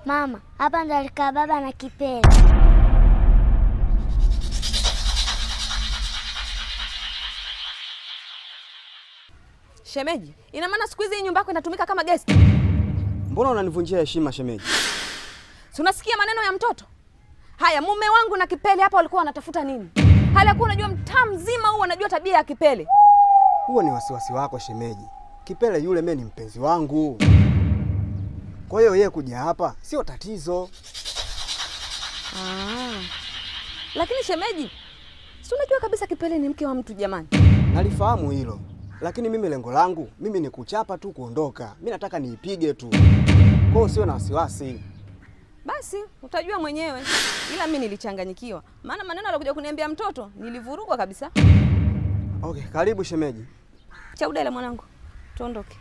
Mama, hapa ndo alikaa baba na Kipele. Shemeji, ina maana siku hizi hii nyumba yako inatumika kama guest? Mbona unanivunjia heshima shemeji? Si unasikia maneno ya mtoto? Haya, mume wangu na Kipele hapa walikuwa wanatafuta nini? Hali yakuwa unajua mtaa mzima huu wanajua tabia ya Kipele. Huo ni wasiwasi wako shemeji. Kipele yule mimi ni mpenzi wangu. Kwa hiyo yeye kuja hapa sio tatizo. Lakini shemeji, si unajua kabisa Kipele ni mke wa mtu jamani? Nalifahamu hilo. Lakini mimi lengo langu, mimi ni kuchapa tu kuondoka. Mimi nataka niipige tu. Kwa hiyo sio na wasiwasi. Basi, utajua mwenyewe. Ila mimi nilichanganyikiwa. Maana maneno alikuja kuniambia mtoto, nilivurugwa kabisa. Okay, karibu shemeji. Chaudele mwanangu. Tuondoke.